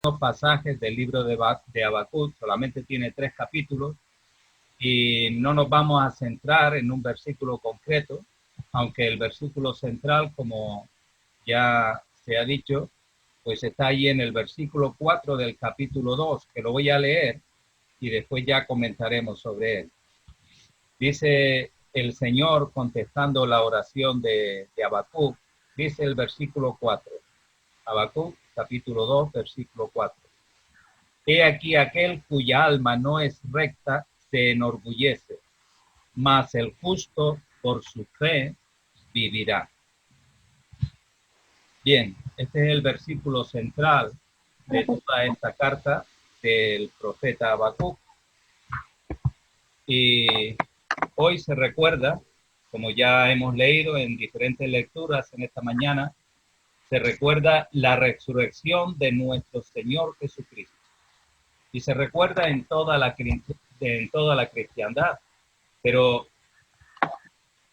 pasajes del libro de Habacuc, solamente tiene 3 capítulos y no nos vamos a centrar en un versículo concreto, aunque el versículo central, como ya se ha dicho, pues está ahí en el versículo 4 del capítulo 2, que lo voy a leer y después ya comentaremos sobre él. Dice el Señor contestando la oración de Habacuc, dice el versículo 4, Habacuc capítulo 2, versículo 4. He aquí aquel cuya alma no es recta se enorgullece, mas el justo por su fe vivirá. Bien, este es el versículo central de toda esta carta del profeta Habacuc. Y hoy se recuerda, como ya hemos leído en diferentes lecturas en esta mañana, se recuerda la resurrección de nuestro Señor Jesucristo. Y se recuerda en toda la cristiandad. Pero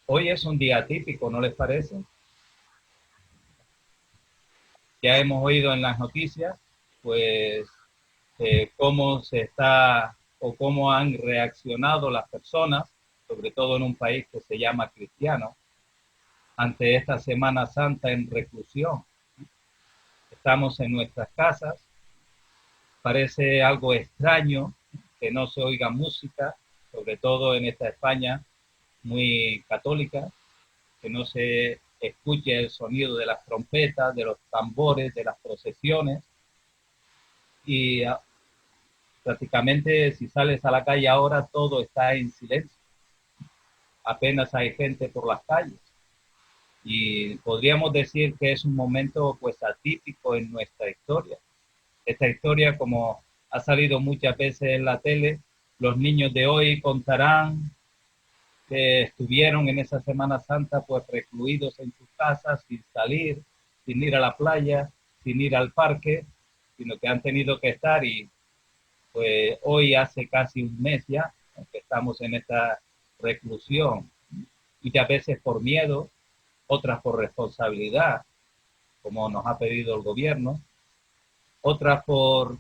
hoy es un día típico, ¿no les parece? Ya hemos oído en las noticias, pues, cómo se está o cómo han reaccionado las personas, sobre todo en un país que se llama cristiano, ante esta Semana Santa en reclusión. Estamos en nuestras casas, parece algo extraño que no se oiga música, sobre todo en esta España muy católica, que no se escuche el sonido de las trompetas, de los tambores, de las procesiones. Y prácticamente si sales a la calle ahora todo está en silencio. Apenas hay gente por las calles. Y podríamos decir que es un momento pues atípico en nuestra historia. Esta historia, como ha salido muchas veces en la tele, los niños de hoy contarán que estuvieron en esa Semana Santa pues recluidos en sus casas, sin salir, sin ir a la playa, sin ir al parque, sino que han tenido que estar y pues hoy hace casi un mes ya que estamos en esta reclusión y que a veces por miedo, otras por responsabilidad, como nos ha pedido el gobierno, otras por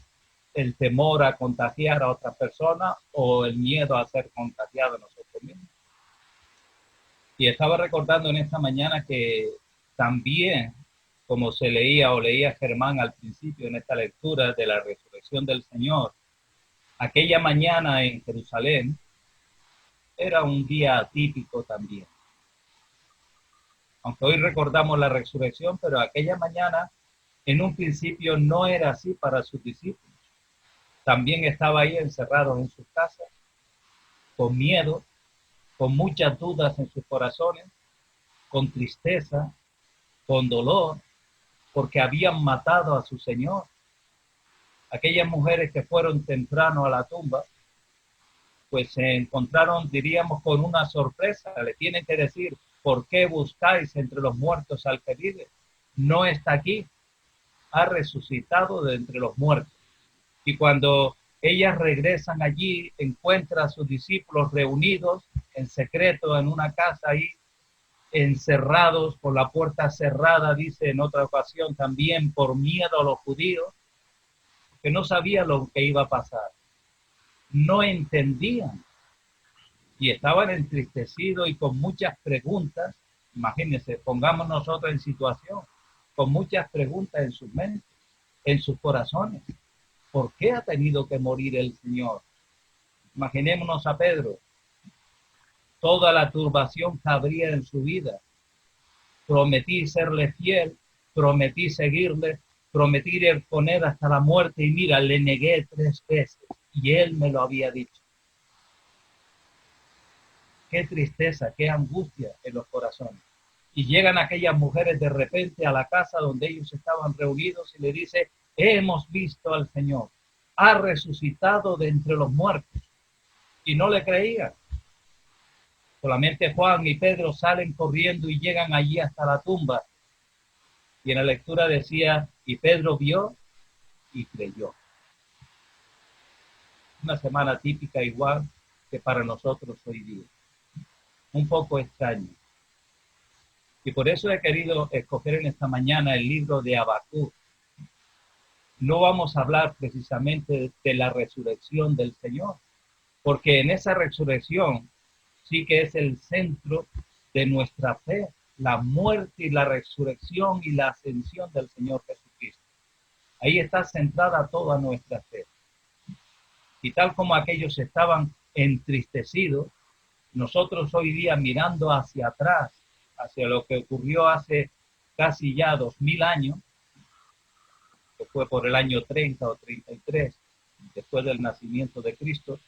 el temor a contagiar a otras personas o el miedo a ser contagiados nosotros mismos. Y estaba recordando en esta mañana que también, como se leía o leía Germán al principio en esta lectura de la resurrección del Señor, aquella mañana en Jerusalén era un día atípico también. Aunque hoy recordamos la resurrección, pero aquella mañana en un principio no era así para sus discípulos. También estaba ahí encerrados en sus casas, con miedo, con muchas dudas en sus corazones, con tristeza, con dolor, porque habían matado a su Señor. Aquellas mujeres que fueron temprano a la tumba, pues se encontraron, diríamos, con una sorpresa. Le tienen que decir, ¿por qué buscáis entre los muertos al que vive? No está aquí, ha resucitado de entre los muertos. Y cuando ellas regresan allí, encuentran a sus discípulos reunidos en secreto en una casa ahí, encerrados, con la puerta cerrada, dice en otra ocasión, también por miedo a los judíos, que no sabían lo que iba a pasar. No entendían y estaban entristecidos y con muchas preguntas. Imagínense, pongamos nosotros en situación, con muchas preguntas en sus mentes, en sus corazones. ¿Por qué ha tenido que morir el Señor? Imaginémonos a Pedro, toda la turbación que habría en su vida. Prometí serle fiel, prometí seguirle, prometí ir con él hasta la muerte y mira, le negué 3 veces y él me lo había dicho. Qué tristeza, qué angustia en los corazones. Y llegan aquellas mujeres de repente a la casa donde ellos estaban reunidos y le dice, hemos visto al Señor, ha resucitado de entre los muertos. Y no le creían. Solamente Juan y Pedro salen corriendo y llegan allí hasta la tumba. Y en la lectura decía, y Pedro vio y creyó. Una semana típica igual que para nosotros hoy día. Un poco extraño. Y por eso he querido escoger en esta mañana el libro de Habacuc. no vamos a hablar precisamente de la resurrección del Señor, porque en esa resurrección sí que es el centro de nuestra fe, la muerte y la resurrección y la ascensión del Señor Jesucristo. Ahí está centrada toda nuestra fe. Y tal como aquellos estaban entristecidos, nosotros hoy día mirando hacia atrás, hacia lo que ocurrió hace casi ya 2000 años, que fue por el año 30 o 33, después del nacimiento de Cristo,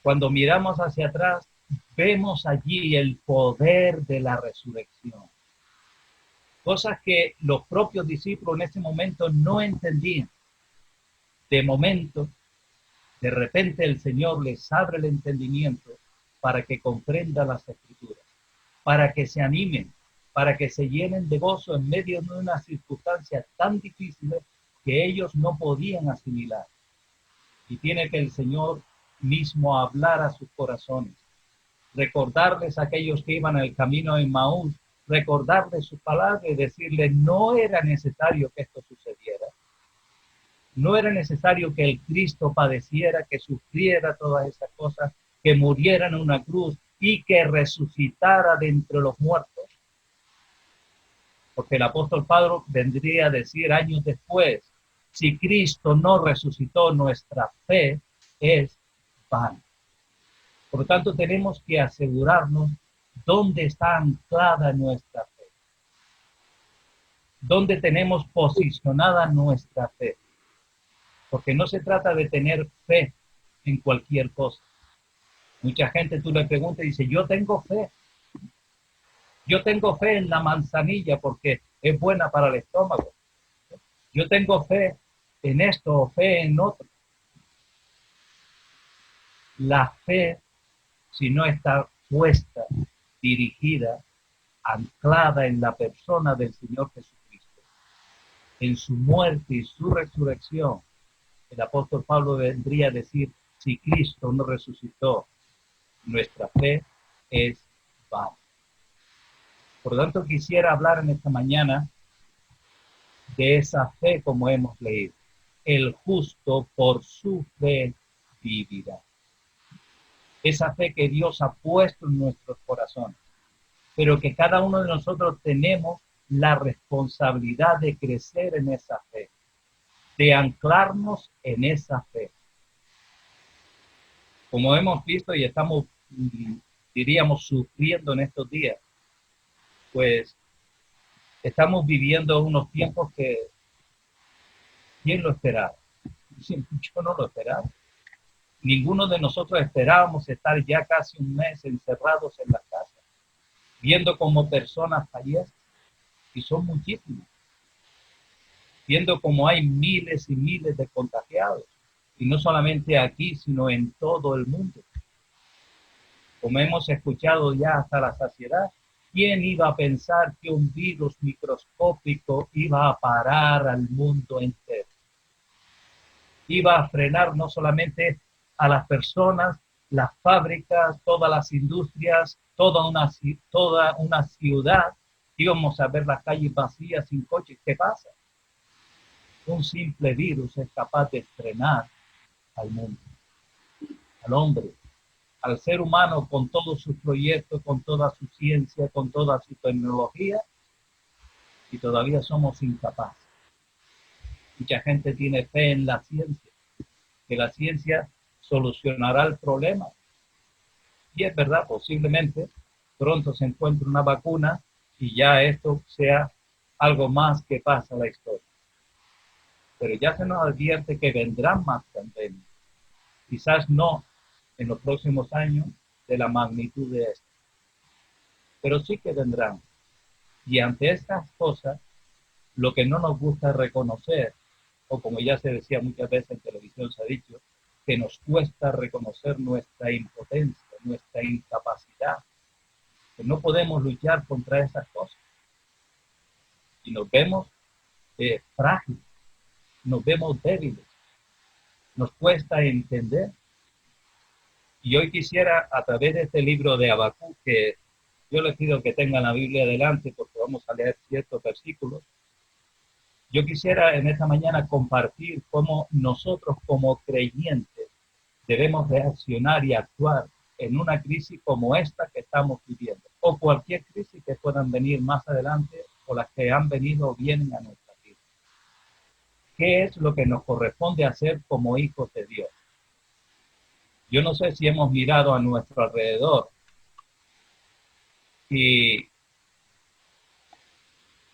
cuando miramos hacia atrás, vemos allí el poder de la resurrección. Cosas que los propios discípulos en ese momento no entendían. De momento, de repente el Señor les abre el entendimiento para que comprendan las Escrituras, para que se animen, para que se llenen de gozo en medio de una circunstancia tan difícil que ellos no podían asimilar. Y tiene que el Señor mismo hablar a sus corazones, recordarles a aquellos que iban al camino de Maús, recordarles su palabra y decirles, no era necesario que esto sucediera. No era necesario que el Cristo padeciera, que sufriera todas esas cosas, que muriera en una cruz y que resucitara de entre los muertos. Porque el apóstol Pablo vendría a decir años después, si Cristo no resucitó, nuestra fe es vana. Por lo tanto, tenemos que asegurarnos dónde está anclada nuestra fe, dónde tenemos posicionada nuestra fe. Porque no se trata de tener fe en cualquier cosa. Mucha gente tú le preguntas y dice, yo tengo fe en la manzanilla porque es buena para el estómago. Yo tengo fe en esto o fe en otro. La fe, si no está puesta, dirigida, anclada en la persona del Señor Jesucristo, en su muerte y su resurrección, el apóstol Pablo vendría a decir, si Cristo no resucitó, nuestra fe es vana. Por lo tanto, quisiera hablar en esta mañana de esa fe como hemos leído. El justo por su fe vivirá. Esa fe que Dios ha puesto en nuestros corazones, pero que cada uno de nosotros tenemos la responsabilidad de crecer en esa fe, de anclarnos en esa fe. Como hemos visto y estamos, diríamos, sufriendo en estos días, pues estamos viviendo unos tiempos que, ¿quién lo esperaba? Yo no lo esperaba. Ninguno de nosotros esperábamos estar ya casi un mes encerrados en las casas, viendo cómo personas fallecen, y son muchísimas, viendo cómo hay miles y miles de contagiados, y no solamente aquí, sino en todo el mundo. Como hemos escuchado ya hasta la saciedad, ¿quién iba a pensar que un virus microscópico iba a parar al mundo entero? Iba a frenar no solamente a las personas, las fábricas, todas las industrias, toda una ciudad. Íbamos a ver las calles vacías sin coches. ¿Qué pasa? Un simple virus es capaz de frenar al mundo, al hombre, al ser humano con todos sus proyectos, con toda su ciencia, con toda su tecnología, y todavía somos incapaces. Mucha gente tiene fe en la ciencia, que la ciencia solucionará el problema. Y es verdad, posiblemente pronto se encuentre una vacuna y ya esto sea algo más que pasa a la historia. Pero ya se nos advierte que vendrán más pandemias. Quizás no en los próximos años de la magnitud de esto, pero sí que vendrán. Y ante estas cosas, lo que no nos gusta es reconocer, o como ya se decía muchas veces en televisión, se ha dicho, que nos cuesta reconocer nuestra impotencia, nuestra incapacidad, que no podemos luchar contra esas cosas. Y nos vemos frágiles, nos vemos débiles, nos cuesta entender. Y hoy quisiera, a través de este libro de Habacuc, que yo les pido que tengan la Biblia adelante porque vamos a leer ciertos versículos, Yo quisiera en esta mañana compartir cómo nosotros como creyentes debemos reaccionar y actuar en una crisis como esta que estamos viviendo, o cualquier crisis que puedan venir más adelante, o las que han venido o vienen a nuestra vida. ¿Qué es lo que nos corresponde hacer como hijos de Dios? Yo no sé si hemos mirado a nuestro alrededor y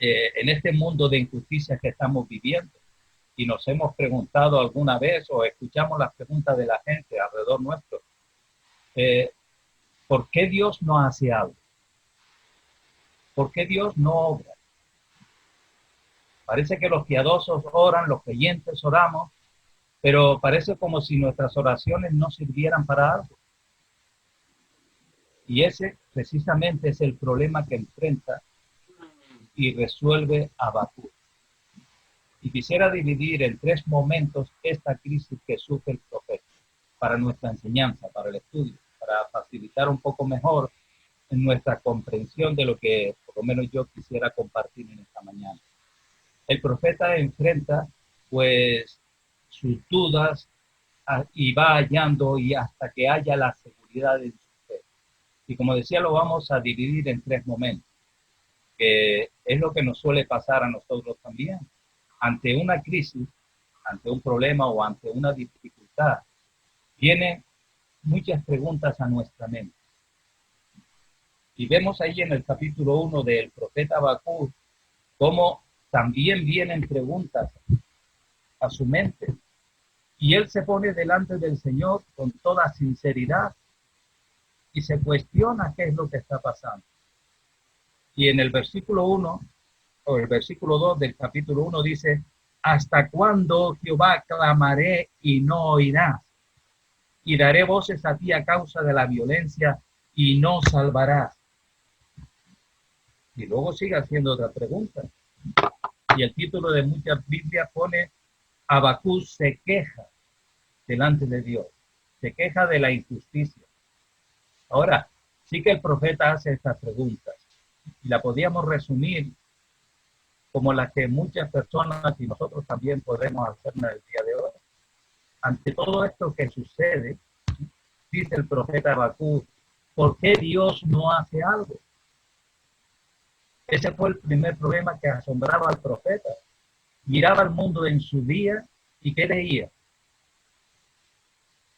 en este mundo de injusticias que estamos viviendo, y nos hemos preguntado alguna vez o escuchamos las preguntas de la gente alrededor nuestro, ¿por qué Dios no hace algo? ¿Por qué Dios no obra? Parece que los piadosos oran, los creyentes oramos, pero parece como si nuestras oraciones no sirvieran para algo. Y ese precisamente es el problema que enfrenta y resuelve Habacuc. Y quisiera dividir en 3 momentos esta crisis que sufre el profeta para nuestra enseñanza, para el estudio, para facilitar un poco mejor en nuestra comprensión de lo que por lo menos yo quisiera compartir en esta mañana. El profeta enfrenta pues sus dudas y va hallando y hasta que haya la seguridad en su fe. Y como decía, lo vamos a dividir en 3 momentos, que es lo que nos suele pasar a nosotros también. Ante una crisis, ante un problema o ante una dificultad, vienen muchas preguntas a nuestra mente. Y vemos ahí en el capítulo 1 del profeta Habacuc cómo también vienen preguntas a su mente. Y él se pone delante del Señor con toda sinceridad y se cuestiona qué es lo que está pasando. Y en el versículo 1, o el versículo 2 del capítulo 1 dice, ¿hasta cuándo, Jehová, clamaré y no oirás? Y daré voces a ti a causa de la violencia y no salvarás. Y luego sigue haciendo otra pregunta. Y el título de muchas Biblias pone, Habacuc se queja delante de Dios, se queja de la injusticia. Ahora, sí que el profeta hace estas preguntas y la podíamos resumir como las que muchas personas y nosotros también podemos hacer en el día de hoy. Ante todo esto que sucede, dice el profeta Habacuc, ¿por qué Dios no hace algo? Ese fue el primer problema que asombraba al profeta. Miraba al mundo en su día y ¿qué veía?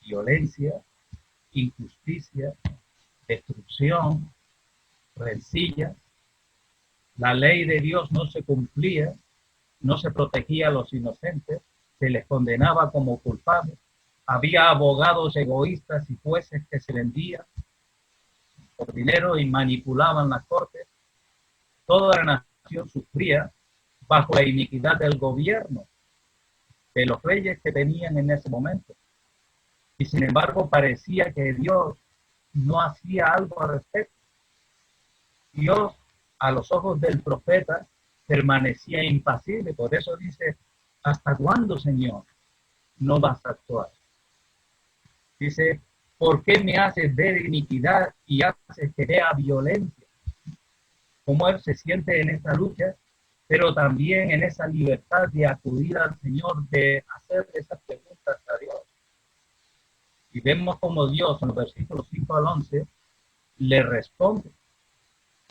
Violencia, injusticia, destrucción, rencilla. La ley de Dios no se cumplía, no se protegía a los inocentes, se les condenaba como culpables. Había abogados egoístas y jueces que se vendían por dinero y manipulaban las cortes. Toda la nación sufría bajo la iniquidad del gobierno, de los reyes que tenían en ese momento. Y sin embargo parecía que Dios no hacía algo al respecto. Dios, a los ojos del profeta, permanecía impasible. Por eso dice, ¿hasta cuándo, Señor, no vas a actuar? Dice, ¿por qué me haces ver iniquidad y haces que vea violencia? Cómo él se siente en esta lucha, pero también en esa libertad de acudir al Señor, de hacer esas preguntas a Dios. Y vemos como Dios en los versículos 5 al 11 le responde.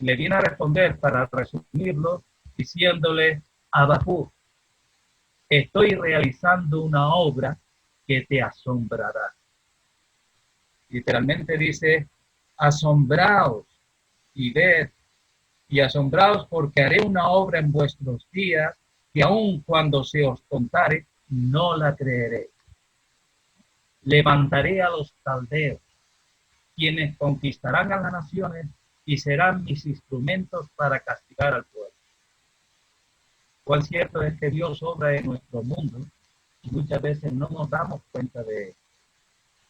Le viene a responder, para resumirlo, diciéndole, Habacuc, estoy realizando una obra que te asombrará. Literalmente dice, asombraos y ved, y asombraos porque haré una obra en vuestros días que aun cuando se os contare, no la creeré. Levantaré a los caldeos, quienes conquistarán a las naciones y serán mis instrumentos para castigar al pueblo. Cuán cierto es que Dios obra en nuestro mundo y muchas veces no nos damos cuenta de él.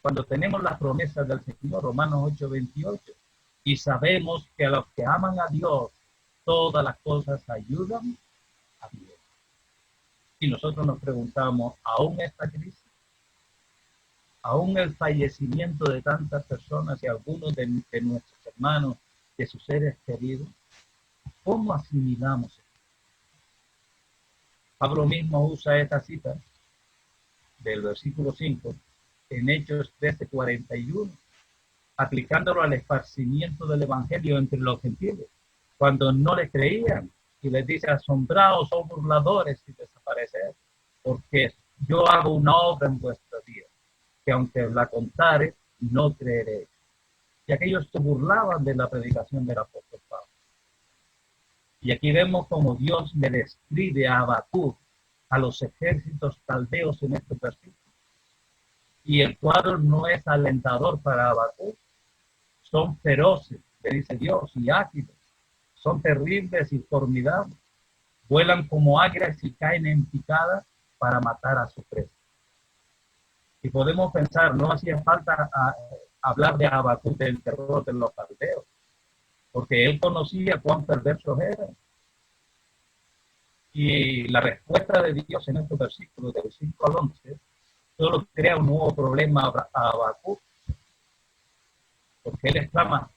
Cuando tenemos las promesas del Señor, Romanos 8:28, y sabemos que a los que aman a Dios, todas las cosas ayudan a bien. Y nosotros nos preguntamos, ¿aún esta crisis? ¿Aún el fallecimiento de tantas personas y algunos de nuestros hermanos, de sus seres queridos? ¿Cómo asimilamos esto? Pablo mismo usa esta cita del versículo 5 en Hechos 13:41, aplicándolo al esparcimiento del evangelio entre los gentiles, cuando no le creían, y les dice: asombrados o burladores y desaparecer, porque yo hago una obra en vuestros días, que aunque la contare, no creeréis. Y aquellos se burlaban de la predicación del apóstol Pablo. Y aquí vemos como Dios le describe a Habacuc a los ejércitos caldeos en este versículo. Y el cuadro no es alentador para Habacuc. Son feroces, le dice Dios, y ágiles. Son terribles y formidables. Vuelan como águilas y caen en picada para matar a su presa. Y podemos pensar, no hacía falta hablar de Habacuc del terror de los caldeos, porque él conocía cuán perversos eran. Y la respuesta de Dios en estos versículos, del 5 al 11, solo crea un nuevo problema a Habacuc, porque él exclama: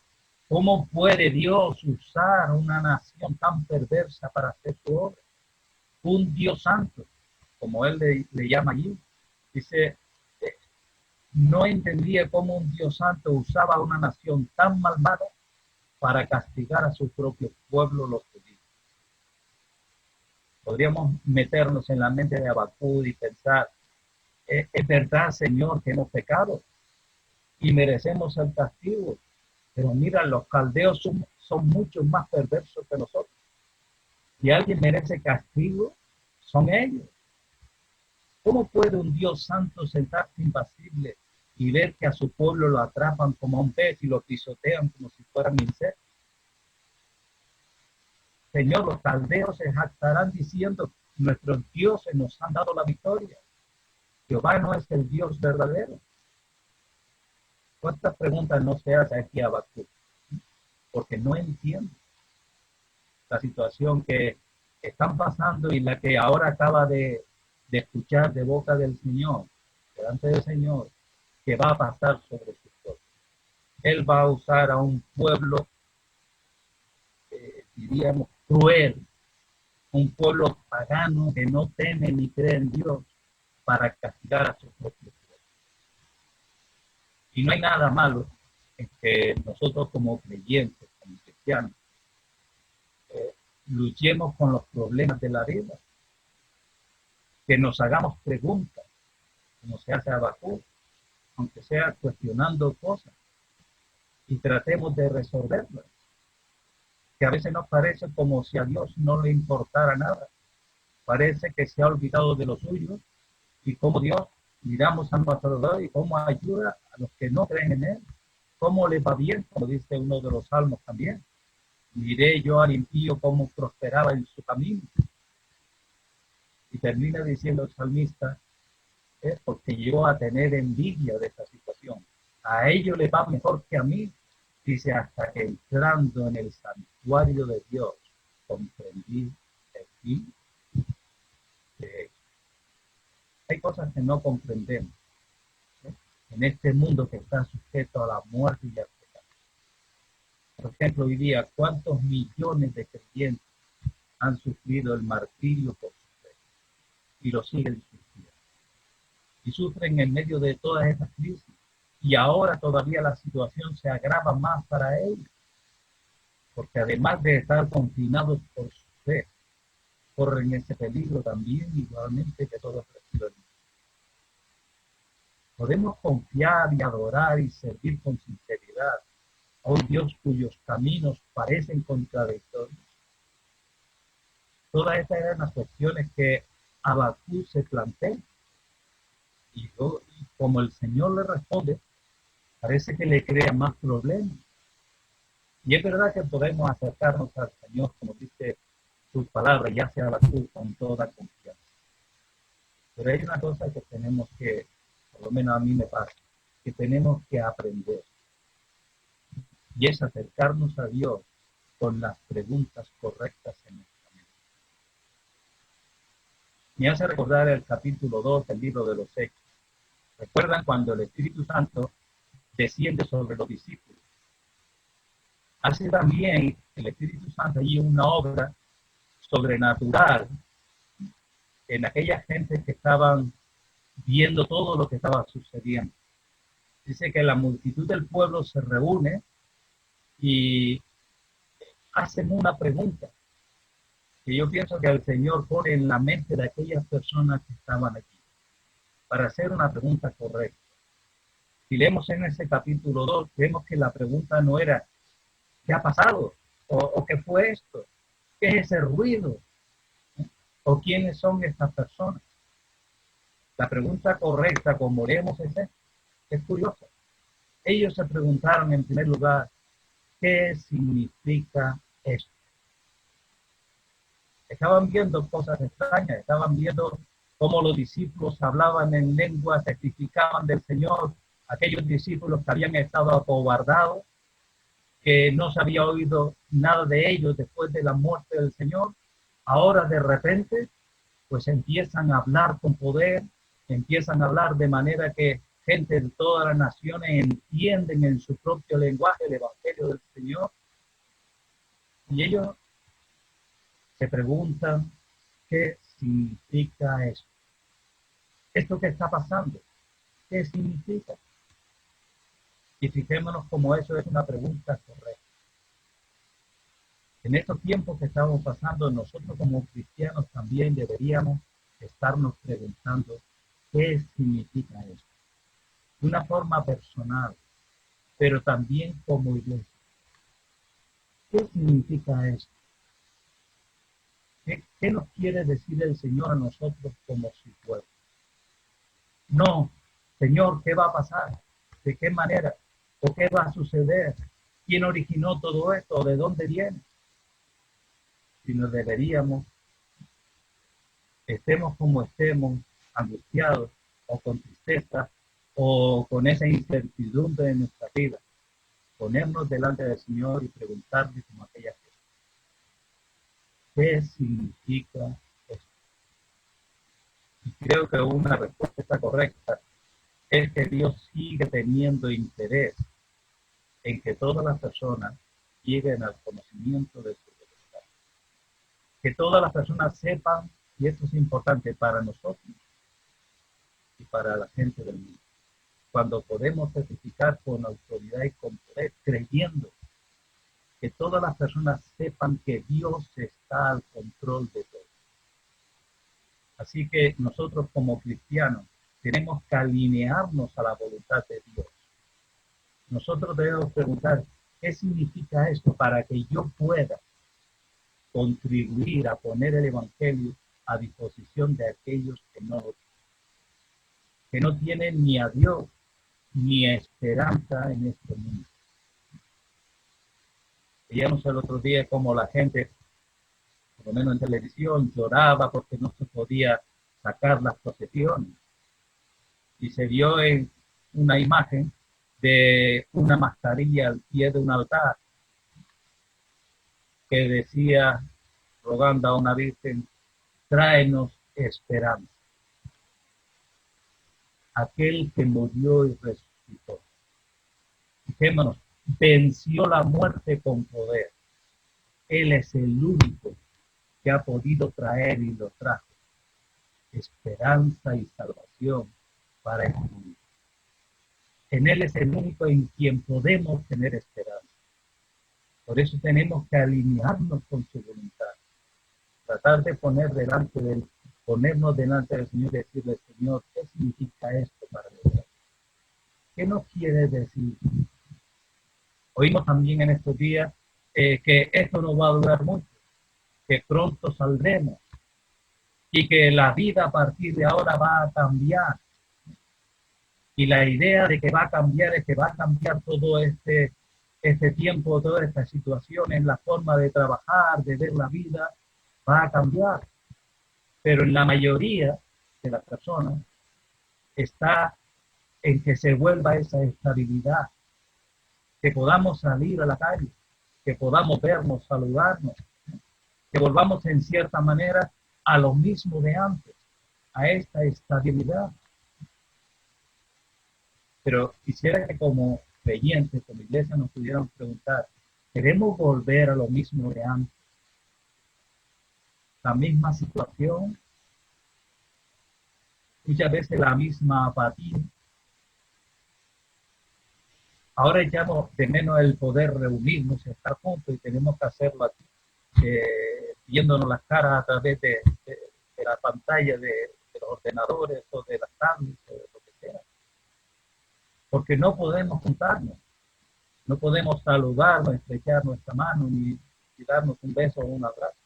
¿cómo puede Dios usar una nación tan perversa para hacer su obra? Un Dios santo, como él le llama allí. Dice, no entendía cómo un Dios santo usaba una nación tan malvada para castigar a su propio pueblo, los judíos. Podríamos meternos en la mente de Habacuc y pensar: es verdad, Señor, que hemos pecado y merecemos el castigo, pero mira, los caldeos son mucho más perversos que nosotros. Si alguien merece castigo, son ellos. ¿Cómo puede un Dios santo sentarse impasible y ver que a su pueblo lo atrapan como a un pez y lo pisotean como si fueran insectos? Señor, los caldeos se jactarán diciendo: nuestros dioses nos han dado la victoria. Jehová no es el Dios verdadero. ¿Cuántas preguntas no se hace aquí a Habacuc? Porque no entiende la situación que están pasando y la que ahora acaba de escuchar de boca del Señor, delante del Señor, que va a pasar sobre su pueblo. Él va a usar a un pueblo, diríamos, cruel, un pueblo pagano que no teme ni cree en Dios, para castigar a su propio pueblo. Y no hay nada malo en que nosotros como creyentes, como cristianos, luchemos con los problemas de la vida, que nos hagamos preguntas, como se hace a Habacuc, aunque sea cuestionando cosas, y tratemos de resolverlas, que a veces nos parece como si a Dios no le importara nada. Parece que se ha olvidado de lo suyo, y como Dios, miramos a nuestro alrededor y cómo ayuda a los que no creen en Él, cómo le va bien, como dice uno de los salmos también. Miré yo al impío cómo prosperaba en su camino. Y termina diciendo el salmista: es porque llegó a tener envidia de esta situación. A ellos les va mejor que a mí. Dice: hasta que entrando en el santuario de Dios, comprendí el fin de ellos. Hay cosas que no comprendemos, ¿sí?, en este mundo que está sujeto a la muerte y al pecado. Por ejemplo, hoy día, ¿cuántos millones de creyentes han sufrido el martirio por su fe? Y lo siguen sufriendo. Y sufren en medio de todas esas crisis. Y ahora todavía la situación se agrava más para ellos, porque además de estar confinados por su fe, corren ese peligro también, igualmente que todos reciben. Podemos confiar y adorar y servir con sinceridad a un Dios cuyos caminos parecen contradictorios. Todas estas eran las cuestiones que Habacuc se plantea. Y como el Señor le responde, parece que le crea más problemas. Y es verdad que podemos acercarnos al Señor, como dice sus palabras, ya sea Habacuc, con toda confianza. Pero hay una cosa que tenemos que, por lo menos a mí me pasa, que tenemos que aprender. Y es acercarnos a Dios con las preguntas correctas en nuestra mente. Me hace recordar el capítulo 2 del libro de los Hechos. ¿Recuerdan cuando el Espíritu Santo desciende sobre los discípulos? Hace también el Espíritu Santo allí una obra sobrenatural en aquella gente que estaban viendo todo lo que estaba sucediendo. Dice que la multitud del pueblo se reúne y hacen una pregunta que yo pienso que el Señor pone en la mente de aquellas personas que estaban aquí para hacer una pregunta correcta. Si leemos en ese capítulo 2, vemos que la pregunta no era ¿qué ha pasado? ¿O qué fue esto? ¿Qué es ese ruido? ¿O quiénes son estas personas? La pregunta correcta, como leemos, es curiosa. Ellos se preguntaron en primer lugar, ¿qué significa esto? Estaban viendo cosas extrañas, estaban viendo cómo los discípulos hablaban en lengua, testificaban del Señor, aquellos discípulos que habían estado acobardados, que no se había oído nada de ellos después de la muerte del Señor, ahora de repente, pues empiezan a hablar con poder, empiezan a hablar de manera que gente de todas las naciones entienden en su propio lenguaje el Evangelio del Señor. Y ellos se preguntan, ¿qué significa esto? ¿Esto que está pasando? ¿Qué significa? Y fijémonos como eso es una pregunta correcta. En estos tiempos que estamos pasando, nosotros como cristianos también deberíamos estarnos preguntando qué significa esto. De una forma personal, pero también como iglesia. ¿Qué significa esto? ¿Qué nos quiere decir el Señor a nosotros como su pueblo? No, Señor, ¿qué va a pasar? ¿De qué manera? ¿O qué va a suceder? ¿Quién originó todo esto? ¿De dónde viene? Sino deberíamos, estemos como estemos, angustiados o con tristeza o con esa incertidumbre en nuestra vida, ponernos delante del Señor y preguntarle como aquella gente, ¿qué significa esto? Y creo que una respuesta correcta es que Dios sigue teniendo interés en que todas las personas lleguen al conocimiento de su voluntad. Que todas las personas sepan, y esto es importante para nosotros y para la gente del mundo, cuando podemos testificar con autoridad y con poder, creyendo que todas las personas sepan que Dios está al control de todo. Así que nosotros como cristianos tenemos que alinearnos a la voluntad de Dios. Nosotros debemos preguntar, ¿qué significa esto para que yo pueda contribuir a poner el Evangelio a disposición de aquellos que no tienen ni a Dios ni esperanza en este mundo? Veíamos el otro día como la gente, por lo menos en televisión, lloraba porque no se podía sacar las procesiones. Y se vio en una imagen de una mascarilla al pie de un altar que decía, rogando a una virgen, tráenos esperanza. Aquel que murió y resucitó. Fijémonos, venció la muerte con poder. Él es el único que ha podido traer y lo trajo esperanza y salvación para el mundo. En Él es el único en quien podemos tener esperanza. Por eso tenemos que alinearnos con su voluntad. Tratar de ponernos delante del Señor y decirle, Señor, ¿qué significa esto para nosotros? ¿Qué nos quiere decir? Oímos también en estos días que esto no va a durar mucho, que pronto saldremos y que la vida a partir de ahora va a cambiar. Y la idea de que va a cambiar es que va a cambiar todo este tiempo, toda esta situación, en la forma de trabajar, de ver la vida, va a cambiar. Pero en la mayoría de las personas está en que se vuelva esa estabilidad, que podamos salir a la calle, que podamos vernos, saludarnos, que volvamos en cierta manera a lo mismo de antes, a esta estabilidad. Pero quisiera que como creyentes, como iglesia, nos pudieran preguntar, ¿queremos volver a lo mismo de antes? ¿La misma situación? muchas veces la misma apatía. Ahora echamos de menos el poder reunirnos, estar juntos, y tenemos que hacerlo aquí, viéndonos las caras a través de la pantalla de los ordenadores o de las tablets o de lo que sea. Porque no podemos juntarnos, no podemos saludarnos, estrechar nuestra mano, ni darnos un beso o un abrazo.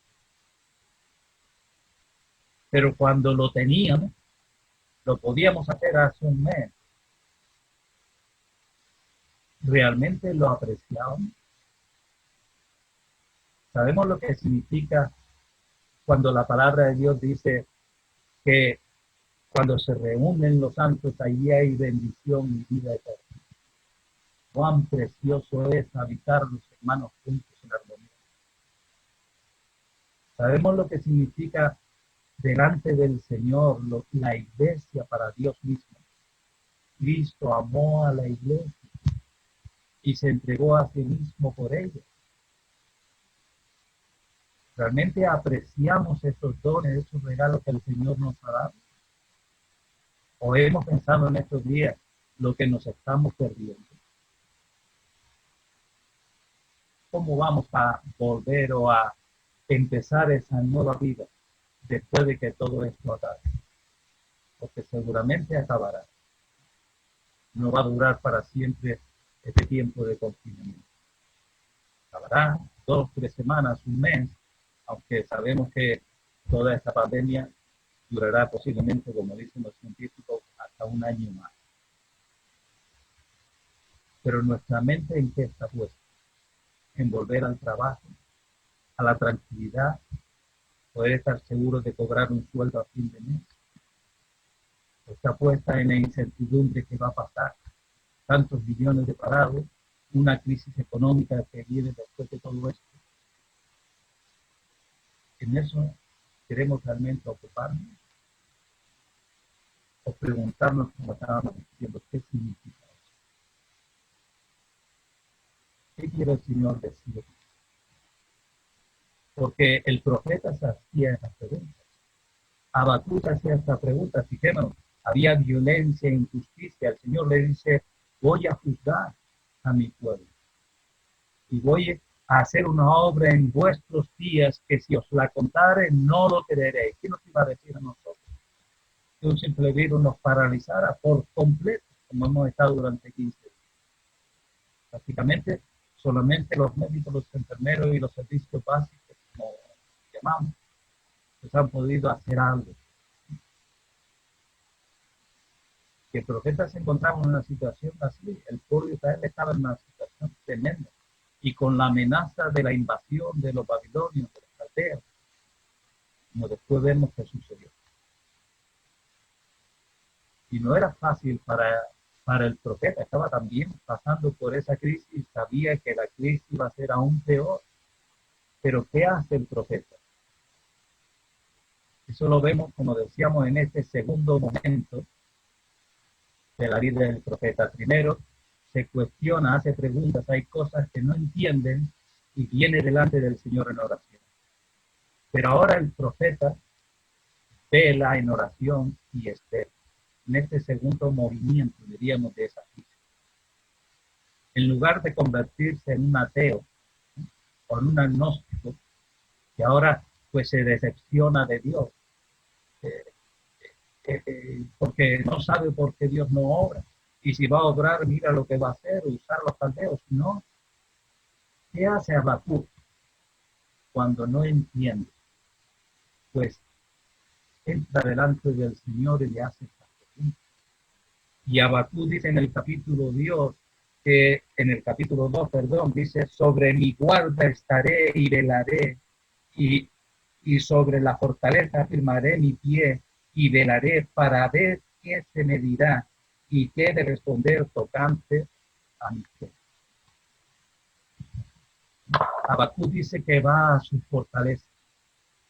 Pero cuando lo teníamos, lo podíamos hacer hace un mes. ¿Realmente lo apreciamos? ¿Sabemos lo que significa cuando la palabra de Dios dice que cuando se reúnen los santos, allí hay bendición y vida eterna? Cuán precioso es habitar los hermanos juntos en armonía. Sabemos lo que significa delante del Señor, la iglesia para Dios mismo. Cristo amó a la iglesia y se entregó a sí mismo por ella. ¿Realmente apreciamos esos dones, esos regalos que el Señor nos ha dado? ¿O hemos pensado en estos días lo que nos estamos perdiendo? ¿Cómo vamos a volver o a empezar esa nueva vida después de que todo esto acabe? Porque seguramente acabará. No va a durar para siempre este tiempo de confinamiento. Acabará 2, 3 semanas, un mes, aunque sabemos que toda esta pandemia durará posiblemente, como dicen los científicos, hasta un año más. Pero nuestra mente, ¿en qué está puesta? En volver al trabajo, a la tranquilidad, poder estar seguro de cobrar un sueldo a fin de mes. Está puesta en la incertidumbre que va a pasar, tantos millones de parados, una crisis económica que viene después de todo esto. En eso queremos realmente ocuparnos o preguntarnos, como estábamos diciendo, ¿qué significa eso? ¿Qué quiere el Señor decir? Porque el profeta se hacía esa pregunta. Habacuc hacía esta pregunta. Fijémonos, había violencia e injusticia. El Señor le dice, voy a juzgar a mi pueblo y voy a hacer una obra en vuestros días que si os la contare no lo creeréis. ¿Qué nos iba a decir a nosotros? Que un simple virus nos paralizara por completo, como hemos estado durante 15 días. Prácticamente solamente los médicos, los enfermeros y los servicios básicos, como llamamos, pues han podido hacer algo. Que el profeta se encontraba en una situación así, el pueblo de Israel estaba en una situación tremenda, y con la amenaza de la invasión de los babilonios, de los caldeos, como después vemos que sucedió. Y no era fácil para el profeta, estaba también pasando por esa crisis, sabía que la crisis iba a ser aún peor. Pero ¿qué hace el profeta? Eso lo vemos, como decíamos, en este segundo momento de la vida del profeta. Primero, se cuestiona, hace preguntas, hay cosas que no entienden y viene delante del Señor en oración. Pero ahora el profeta vela en oración y espera. En este segundo movimiento, diríamos, de esa crisis. En lugar de convertirse en un ateo o en un agnóstico, que ahora pues se decepciona de Dios, porque no sabe por qué Dios no obra. Y si va a obrar, mira lo que va a hacer, usar los caldeos. No. ¿Qué hace Habacuc cuando no entiende? Pues entra delante del Señor y le hace esta pregunta. Y Habacuc dice en el capítulo 2, dice, sobre mi guarda estaré y velaré, y sobre la fortaleza firmaré mi pie y velaré para ver qué se me dirá y qué de responder tocante a mi fe. Habacuc dice que va a su fortaleza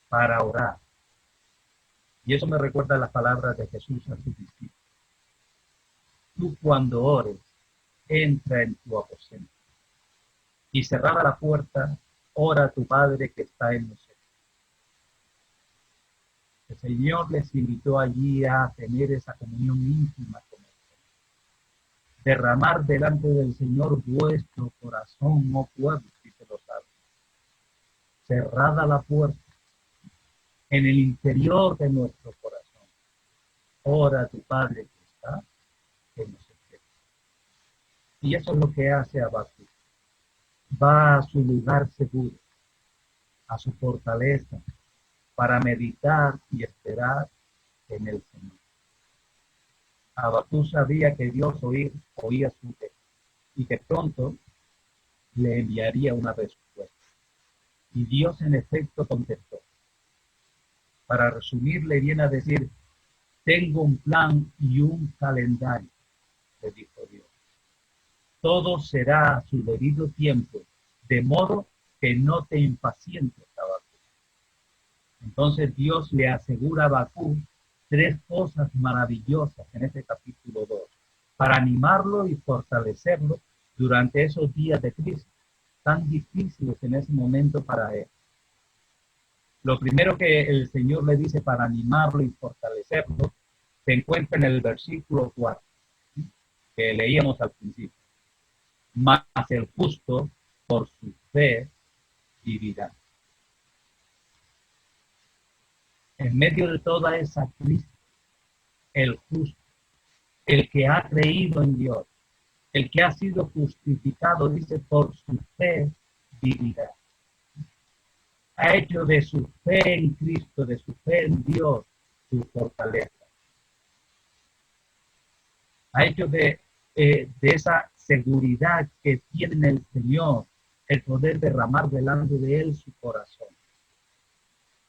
para orar. Y eso me recuerda las palabras de Jesús a sus discípulos. Tú cuando ores, entra en tu aposento y cerrada la puerta, ora a tu Padre que está en los cielos. Señor les invitó allí a tener esa comunión íntima con Él. Derramar delante del Señor vuestro corazón, oh pueblo, si se lo sabe. Cerrada la puerta en el interior de nuestro corazón. Ora a tu Padre que está en los secretos. Y eso es lo que hace Habacuc. Va a su lugar seguro, a su fortaleza, para meditar y esperar en el Señor. Habacuc sabía que Dios oía su fe y que pronto le enviaría una respuesta. Y Dios en efecto contestó. Para resumir, le viene a decir, tengo un plan y un calendario, le dijo Dios. Todo será a su debido tiempo, de modo que no te impacientes, Habacuc. Entonces Dios le asegura a Habacuc tres cosas maravillosas en este capítulo 2, para animarlo y fortalecerlo durante esos días de crisis, tan difíciles en ese momento para él. Lo primero que el Señor le dice para animarlo y fortalecerlo, se encuentra en el versículo 4, que leíamos al principio. Mas el justo por su fe vivirá. En medio de toda esa crisis, el justo, el que ha creído en Dios, el que ha sido justificado, dice, por su fe vivirá. Ha hecho de su fe en Cristo, de su fe en Dios, su fortaleza. Ha hecho de esa seguridad que tiene el Señor, el poder derramar delante de Él su corazón.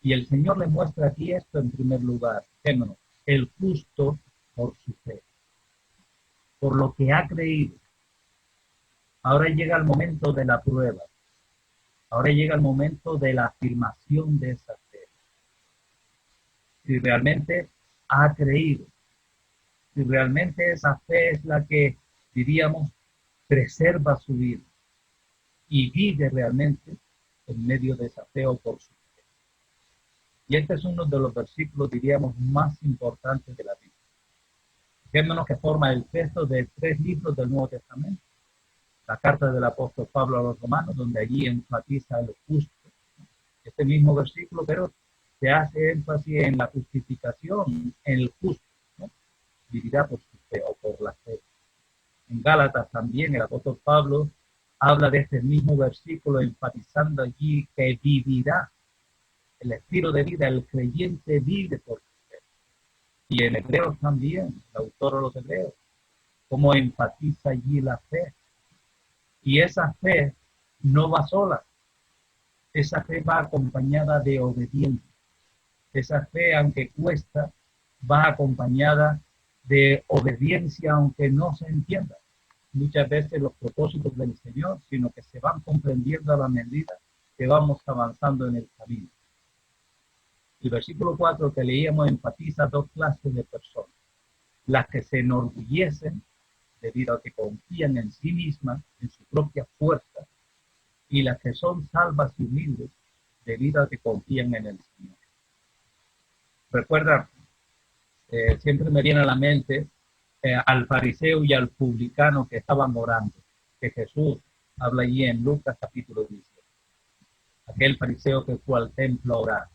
Y el Señor le muestra aquí esto en primer lugar. Fíjense, el justo por su fe, por lo que ha creído. Ahora llega el momento de la prueba. Ahora llega el momento de la afirmación de esa fe. Si realmente ha creído, si realmente esa fe es la que, diríamos, preserva su vida y vive realmente en medio de esa fe o por su fe. Y este es uno de los versículos, diríamos, más importantes de la Biblia. Fijémonos que forma el texto de 3 libros del Nuevo Testamento. La carta del apóstol Pablo a los romanos, donde allí enfatiza lo justo. Este mismo versículo, pero se hace énfasis en la justificación, en el justo, ¿no? Vivirá por su fe o por la fe. En Gálatas también el apóstol Pablo habla de este mismo versículo, enfatizando allí que vivirá. El estilo de vida, el creyente vive por su fe. Y en Hebreos también, el autor de los Hebreos, como enfatiza allí la fe. Y esa fe no va sola. Esa fe va acompañada de obediencia. Esa fe, aunque cuesta, va acompañada de obediencia, aunque no se entienda muchas veces los propósitos del Señor, sino que se van comprendiendo a la medida que vamos avanzando en el camino. El versículo 4 que leíamos enfatiza 2 clases de personas. Las que se enorgullecen debido a que confían en sí mismas, en su propia fuerza, y las que son salvas y humildes debido a que confían en el Señor. Recuerda, siempre me viene a la mente al fariseo y al publicano que estaban orando, que Jesús habla allí en Lucas capítulo 10. Aquel fariseo que fue al templo a orar.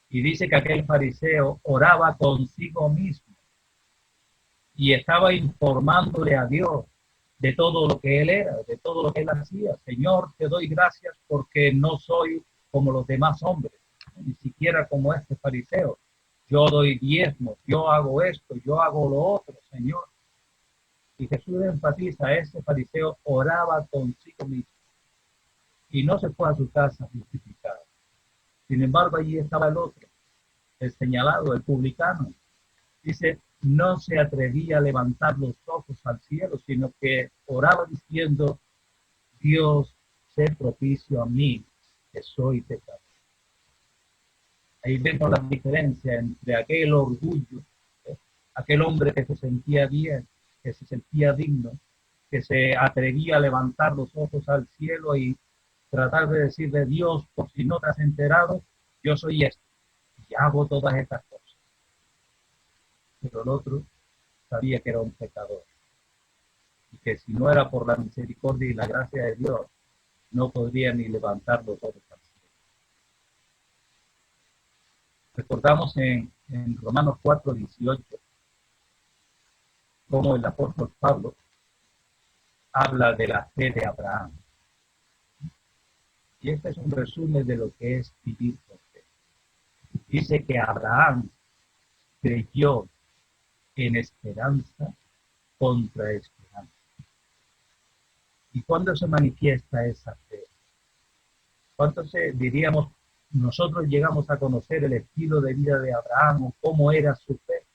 Y dice que aquel fariseo oraba consigo mismo y estaba informándole a Dios de todo lo que él era, de todo lo que él hacía. Señor, te doy gracias porque no soy como los demás hombres, ni siquiera como este fariseo. Yo doy diezmos, yo hago esto, yo hago lo otro, Señor. Y Jesús enfatiza, ese fariseo oraba consigo mismo y no se fue a su casa justificado. Sin embargo, allí estaba el otro, el señalado, el publicano. Dice, no se atrevía a levantar los ojos al cielo, sino que oraba diciendo, Dios, sé propicio a mí, que soy pecador. Ahí vemos la diferencia entre aquel orgullo, aquel hombre que se sentía bien, que se sentía digno, que se atrevía a levantar los ojos al cielo y tratar de decirle, Dios, por si no te has enterado, yo soy esto, y hago todas estas cosas. Pero el otro sabía que era un pecador y que si no era por la misericordia y la gracia de Dios, no podría ni levantar los ojos al cielo. Recordamos en Romanos 4:18 cómo el apóstol Pablo habla de la fe de Abraham. Y este es un resumen de lo que es vivir por fe. Dice que Abraham creyó en esperanza contra esperanza. ¿Y cuándo se manifiesta esa fe? ¿Cuánto diríamos, nosotros llegamos a conocer el estilo de vida de Abraham o cómo era su fe?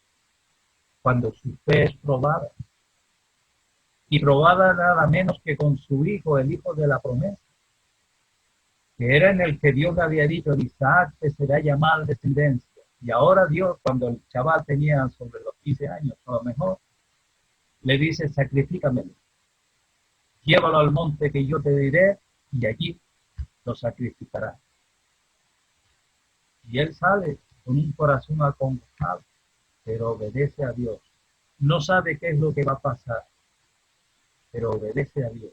Cuando su fe es probada. Y probada nada menos que con su hijo, el hijo de la promesa, que era en el que Dios le había dicho, Isaac te será llamada descendencia. Y ahora Dios, cuando el chaval tenía sobre los 15 años, a lo mejor, le dice, sacrifícamelo. Llévalo al monte que yo te diré y allí lo sacrificará. Y él sale con un corazón acongojado, pero obedece a Dios. No sabe qué es lo que va a pasar, pero obedece a Dios.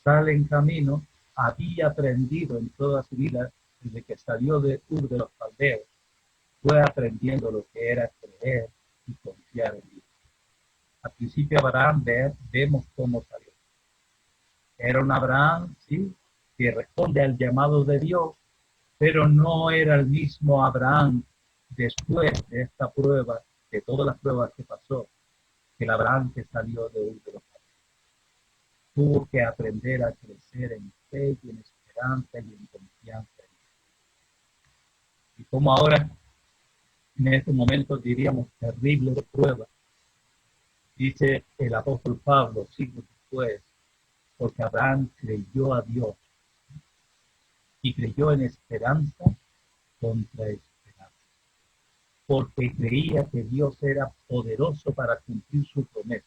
Sale en camino, había aprendido en toda su vida, desde que salió de Ur de los Caldeos, fue aprendiendo lo que era creer y confiar en Dios. Al principio Abraham vemos cómo salió. Era un Abraham, sí, que responde al llamado de Dios, pero no era el mismo Abraham después de esta prueba, de todas las pruebas que pasó, que el Abraham que salió de Ur de los Caldeos. Tuvo que aprender a crecer en fe y en esperanza y en confianza en Dios. Y como ahora, en este momento diríamos terrible de prueba, dice el apóstol Pablo, siglos después, porque Abraham creyó a Dios y creyó en esperanza contra esperanza, porque creía que Dios era poderoso para cumplir su promesa,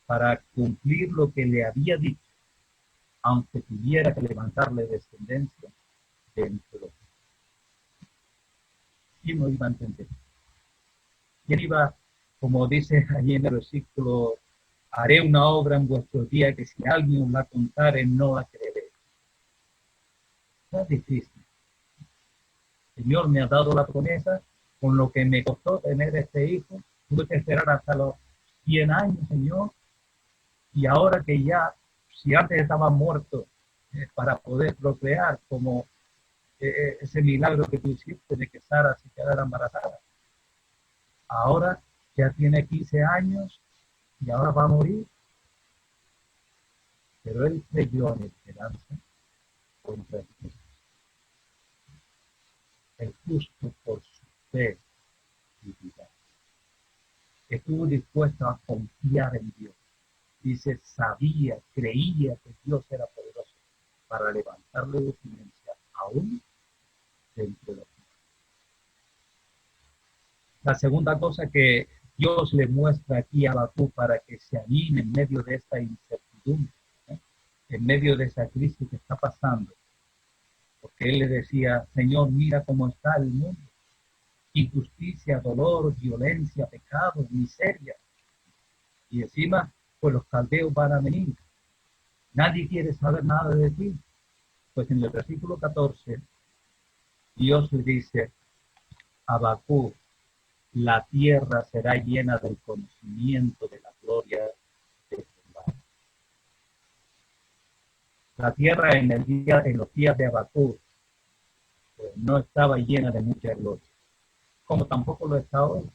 para cumplir lo que le había dicho, aunque tuviera que levantarle descendencia dentro de los. ¿Quién no iba a entender? ¿Quién iba, como dice allí en el versículo, haré una obra en vuestros días que si alguien os la contare no la creeré? No es difícil. El Señor me ha dado la promesa, con lo que me costó tener este hijo, tuve que esperar hasta los 100 años, Señor, y ahora que ya, si antes estaba muerto para poder procrear, como ese milagro que tú hiciste de que Sara se quedara embarazada, ahora ya tiene 15 años y ahora va a morir. Pero él creyó en esperanza contra el justo. El justo por su fe vivirá. Estuvo dispuesto a confiar en Dios. Dice, sabía, creía que Dios era poderoso para levantarle de silencia aún dentro de los muertos. La segunda cosa que Dios le muestra aquí a Habacuc para que se anime en medio de esta incertidumbre, en medio de esa crisis que está pasando, porque él le decía, Señor, mira cómo está el mundo, injusticia, dolor, violencia, pecado, miseria, y encima, pues los caldeos van a venir, nadie quiere saber nada de ti. Pues en el versículo 14, Dios le dice, Habacuc, la tierra será llena del conocimiento de la gloria de Jehová. La tierra en los días de Habacuc no estaba llena de mucha gloria, como tampoco lo está hoy.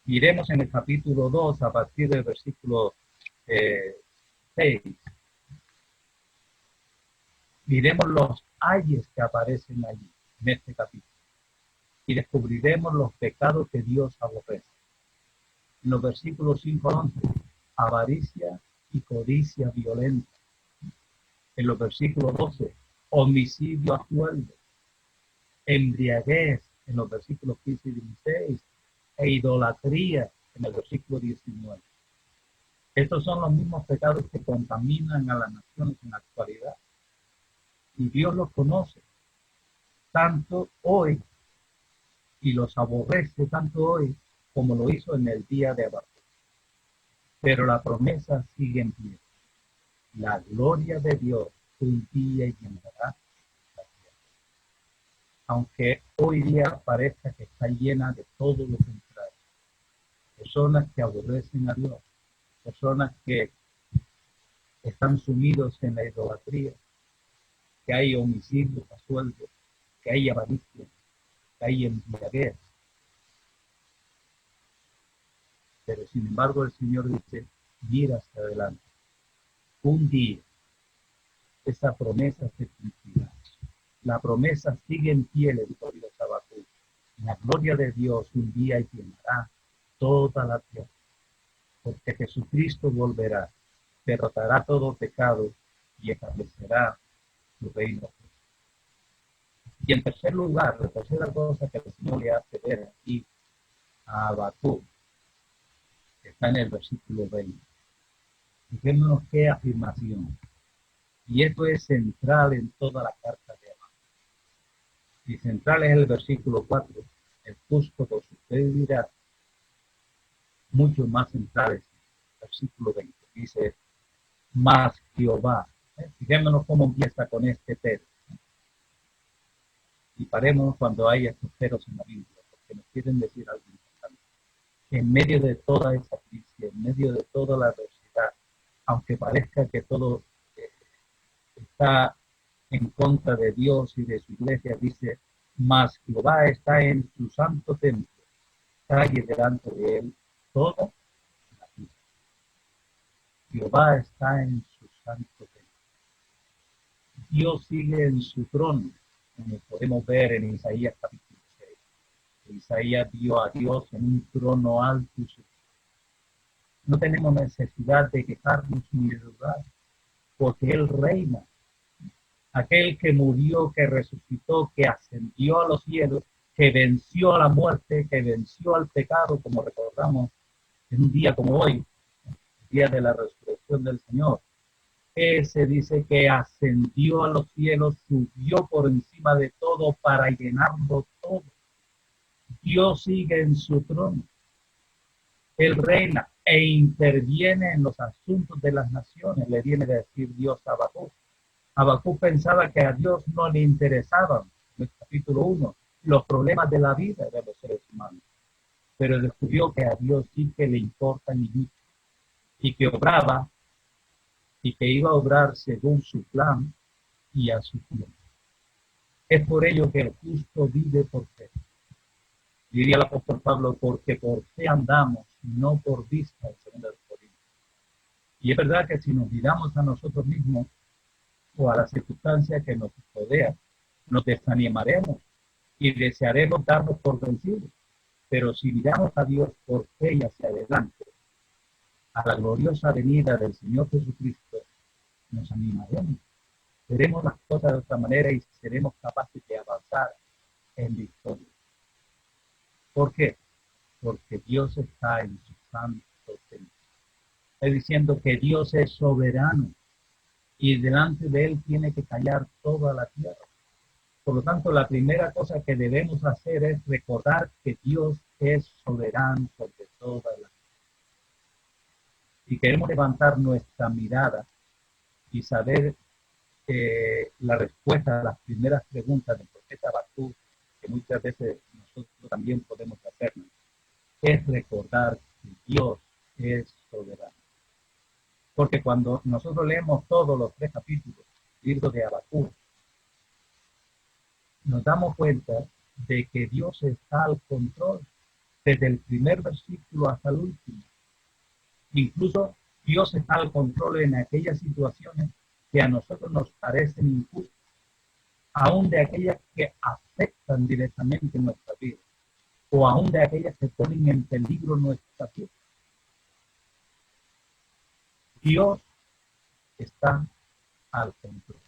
Miremos en el capítulo 2, a partir del versículo 6. Miremos los ayes que aparecen allí, en este capítulo. Y descubriremos los pecados que Dios aborrece. En los versículos 5 al 11, avaricia y codicia violenta. En los versículos 12, homicidio a sueldo, embriaguez, en los versículos 15 y 16, e idolatría, en el versículo 19. Estos son los mismos pecados que contaminan a las naciones en la actualidad. Y Dios los conoce, tanto hoy y los aborrece tanto hoy como lo hizo en el día de Habacuc. Pero la promesa sigue en pie. La gloria de Dios un día llenará la tierra. Aunque hoy día parezca que está llena de todo lo contrario. Personas que aborrecen a Dios, personas que están sumidos en la idolatría, que hay homicidios a sueldo, que hay avaricia, que hay embriaguez. Pero sin embargo el Señor dice, mira hacia adelante. Un día esa promesa se cumplirá. La promesa sigue en pie, le dijo Dios a Habacuc. La gloria de Dios un día llenará toda la tierra, porque Jesucristo volverá, derrotará todo pecado y establecerá su reino. Y en tercer lugar, la tercera cosa que el Señor le hace ver aquí a Habacuc está en el versículo 20. Fijémonos qué afirmación. Y esto es central en toda la carta de Habacuc. Y central es el versículo 4. El justo por su fe vivirá. Mucho más central es el versículo 20. Dice, más Jehová. Fijémonos cómo empieza con este pero. Y paremos cuando hay estos peros en la Biblia, porque nos quieren decir algo importante. En medio de toda esa crisis, en medio de toda la adversidad, aunque parezca que todo está en contra de Dios y de su iglesia, dice, mas Jehová está en su santo templo, calle delante de él toda la vida. Jehová está en su santo templo. Dios sigue en su trono, como podemos ver en Isaías capítulo 6. Isaías vio a Dios en un trono alto y sublime. No tenemos necesidad de quejarnos ni de dudar, porque Él reina. Aquel que murió, que resucitó, que ascendió a los cielos, que venció a la muerte, que venció al pecado, como recordamos en un día como hoy, el día de la resurrección del Señor. Ese dice que ascendió a los cielos, subió por encima de todo para llenarlo todo. Dios sigue en su trono. Él reina e interviene en los asuntos de las naciones, le viene a decir Dios a Habacuc. Habacuc pensaba que a Dios no le interesaban, en el capítulo 1, los problemas de la vida de los seres humanos, pero descubrió que a Dios sí que le importan y mucho, y que obraba, y que iba a obrar según su plan y a su tiempo. Es por ello que el justo vive por fe. Diría el apóstol Pablo, porque por fe andamos, no por vista, en 2 Corintios. Y es verdad que si nos miramos a nosotros mismos o a las circunstancias que nos rodean, nos desanimaremos y desearemos darnos por vencidos. Pero si miramos a Dios por fe y hacia adelante, a la gloriosa venida del Señor Jesucristo, nos animaremos. Veremos las cosas de otra manera y seremos capaces de avanzar en victoria. ¿Por qué? Porque Dios está en su santo templo. Está diciendo que Dios es soberano y delante de Él tiene que callar toda la tierra. Por lo tanto, la primera cosa que debemos hacer es recordar que Dios es soberano sobre toda la tierra. Y queremos levantar nuestra mirada y saber la respuesta a las primeras preguntas del profeta Habacuc, que muchas veces nosotros también podemos hacernos, es recordar que Dios es soberano. Porque cuando nosotros leemos todos los 3 capítulos del libro de Habacuc, nos damos cuenta de que Dios está al control desde el primer versículo hasta el último. Incluso Dios está al control en aquellas situaciones que a nosotros nos parecen injustas, aún de aquellas que afectan directamente nuestra vida, o aún de aquellas que ponen en peligro nuestra vida. Dios está al control.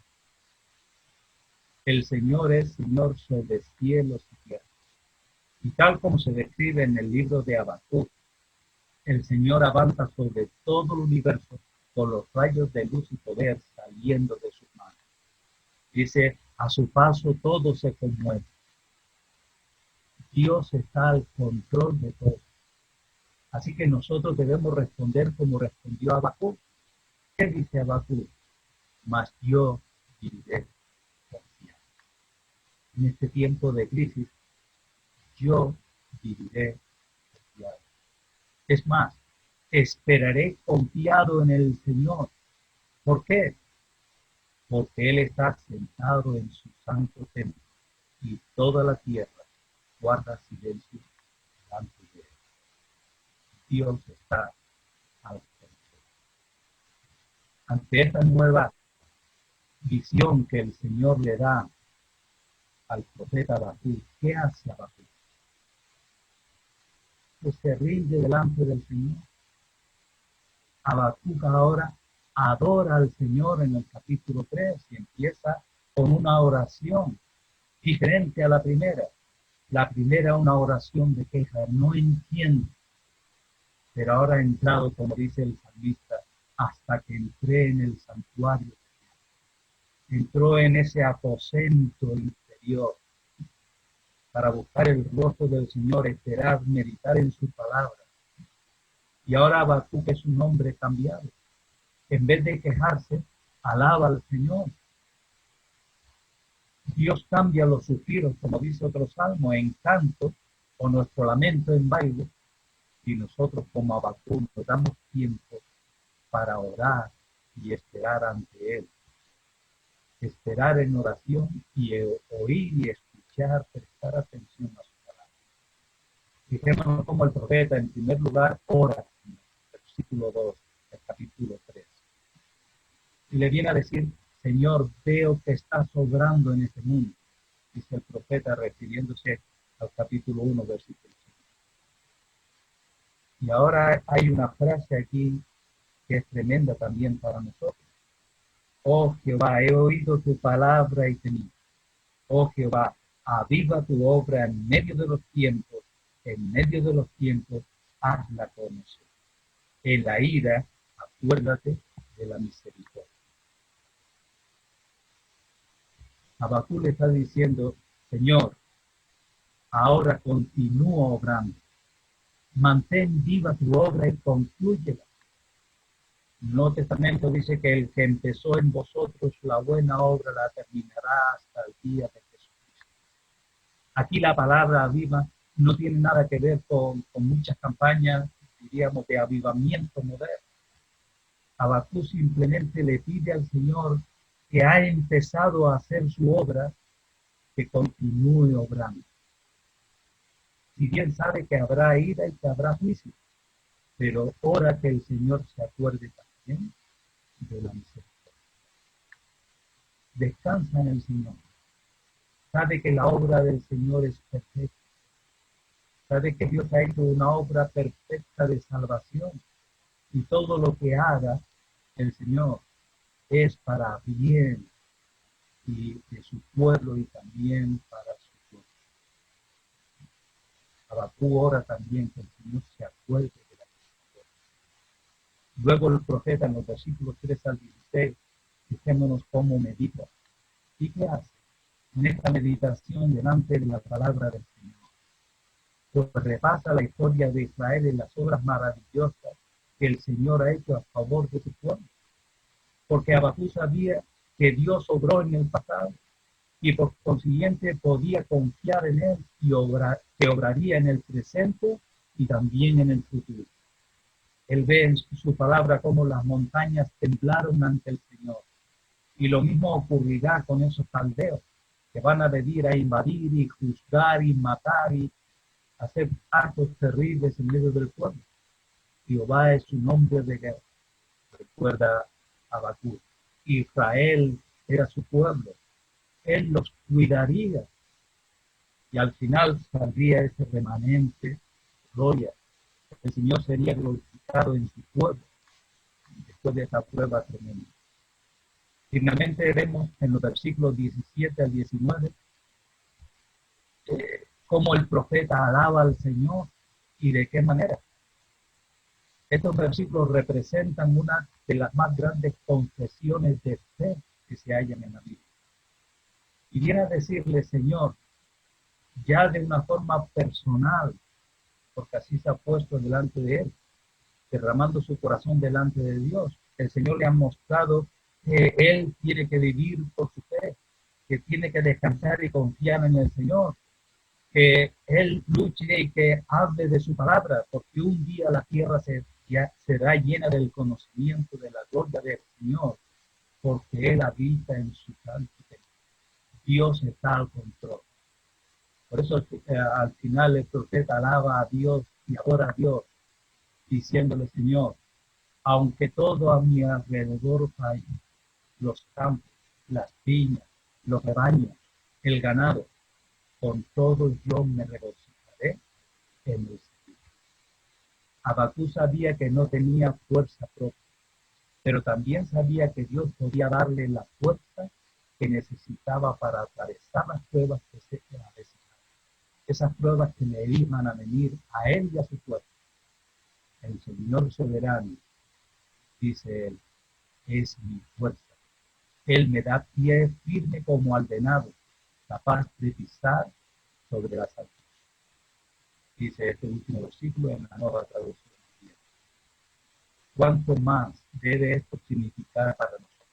El Señor es Señor sobre cielos y tierra. Y tal como se describe en el libro de Habacuc, el Señor avanza sobre todo el universo con los rayos de luz y poder saliendo de sus manos. Dice, a su paso todo se conmueve. Dios está al control de todo. Así que nosotros debemos responder como respondió Habacuc. ¿Qué dice Habacuc? Mas yo viviré confiado. En este tiempo de crisis, yo viviré confiado. Es más, esperaré confiado en el Señor. ¿Por qué? Porque Él está sentado en su santo templo y toda la tierra guarda silencio delante de Él. Dios está al control. Ante esta nueva visión que el Señor le da al profeta Habacuc, ¿qué hace Habacuc? Pues se rinde delante del Señor. Habacuc ahora adora al Señor en el capítulo 3 y empieza con una oración diferente a la primera. La primera una oración de queja, no entiendo. Pero ahora ha entrado, como dice el salmista, hasta que entré en el santuario. Entró en ese aposento interior para buscar el rostro del Señor, esperar, meditar en su palabra. Y ahora Habacuc es un hombre cambiado. En vez de quejarse, alaba al Señor. Dios cambia los suspiros, como dice otro salmo, en canto, o nuestro lamento en baile, y nosotros como Habacuc nos damos tiempo para orar y esperar ante Él. Esperar en oración y oír y escuchar, prestar atención a su palabra. Fijémonos cómo el profeta, en primer lugar, ora, en el versículo 2 del capítulo 3. Y le viene a decir, Señor, veo que estás obrando en este mundo, dice el profeta refiriéndose al capítulo 1, versículo 5. Y ahora hay una frase aquí que es tremenda también para nosotros. Oh Jehová, he oído tu palabra y temí. Oh Jehová, aviva tu obra en medio de los tiempos, hazla conocer. En la ira, acuérdate de la misericordia. Habacuc le está diciendo, Señor, ahora continúa obrando. Mantén viva tu obra y conclúyela. El Nuevo Testamento dice que el que empezó en vosotros la buena obra la terminará hasta el día de Jesucristo. Aquí la palabra viva no tiene nada que ver con muchas campañas, diríamos, de avivamiento moderno. Habacuc simplemente le pide al Señor que ha empezado a hacer su obra, que continúe obrando. Si bien sabe que habrá ira y que habrá juicio, pero ora que el Señor se acuerde también de la misericordia. Descansa en el Señor. Sabe que la obra del Señor es perfecta. Sabe que Dios ha hecho una obra perfecta de salvación. Y todo lo que haga el Señor es para bien y de su pueblo y también para su pueblo. Habacuc ora también que el Señor se acuerde de la misericordia. Luego el profeta en los versículos 3 al 16, fijémonos cómo medita. ¿Y qué hace? En esta meditación delante de la palabra del Señor, pues repasa la historia de Israel en las obras maravillosas que el Señor ha hecho a favor de su pueblo. Porque Habacuc sabía que Dios obró en el pasado y por consiguiente podía confiar en Él y que obraría en el presente y también en el futuro. Él ve en su palabra cómo las montañas temblaron ante el Señor. Y lo mismo ocurrirá con esos caldeos que van a venir a invadir y juzgar y matar y hacer actos terribles en medio del pueblo. Jehová es un hombre de guerra. Recuerda Habacuc. Israel era su pueblo. Él los cuidaría. Y al final saldría ese remanente, gloria. El Señor sería glorificado en su pueblo después de esa prueba tremenda. Finalmente vemos en los versículos 17 al 19 cómo el profeta alaba al Señor y de qué manera. Estos versículos representan una de las más grandes confesiones de fe que se hallan en la Biblia. Y viene a decirle, Señor, ya de una forma personal, porque así se ha puesto delante de él, derramando su corazón delante de Dios. El Señor le ha mostrado que él tiene que vivir por su fe, que tiene que descansar y confiar en el Señor, que él luche y que hable de su palabra, porque un día la tierra será llena del conocimiento de la gloria del Señor, porque él habita en su santo templo. Dios está al control. Por eso al final el profeta alaba a Dios y adora a Dios, diciéndole: Señor, aunque todo a mi alrededor falle, los campos, las viñas, los rebaños, el ganado, con todo yo me regocijaré en el Señor. Abacú sabía que no tenía fuerza propia, pero también sabía que Dios podía darle la fuerza que necesitaba para atravesar las pruebas que se avecinaban. Esas pruebas que le iban a venir a él y a su pueblo. El Señor soberano, dice él, es mi fuerza. Él me da pie firme como al venado, capaz de pisar sobre las alturas. Dice este último versículo en la Nueva Traducción. ¿Cuánto más debe esto significar para nosotros?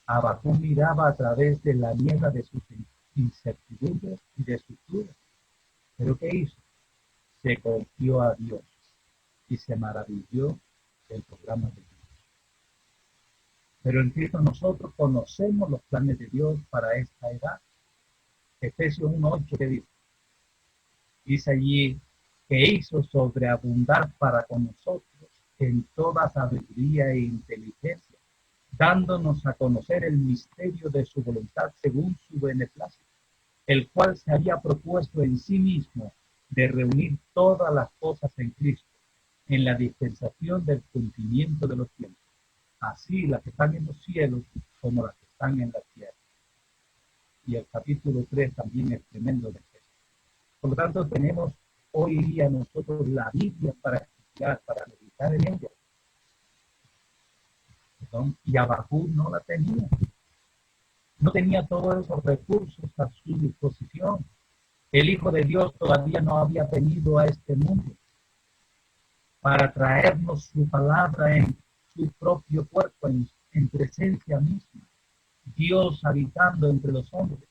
Abacú miraba a través de la niebla de sus incertidumbres y de sus dudas. ¿Pero qué hizo? Se confió a Dios y se maravilló del programa de Dios. Pero en Cristo nosotros conocemos los planes de Dios para esta edad. Efesios 1:8 que dice allí que hizo sobreabundar para con nosotros en toda sabiduría e inteligencia, dándonos a conocer el misterio de su voluntad según su beneplácito, el cual se había propuesto en sí mismo de reunir todas las cosas en Cristo, en la dispensación del cumplimiento de los tiempos, así las que están en los cielos como las que están en la tierra. Y el capítulo 3 también es tremendo de esto. Por lo tanto, tenemos hoy día nosotros la Biblia para estudiar, para meditar en ella. Y Abacú no la tenía. No tenía todos esos recursos a su disposición. El Hijo de Dios todavía no había venido a este mundo para traernos su palabra en su propio cuerpo, en presencia misma. Dios habitando entre los hombres.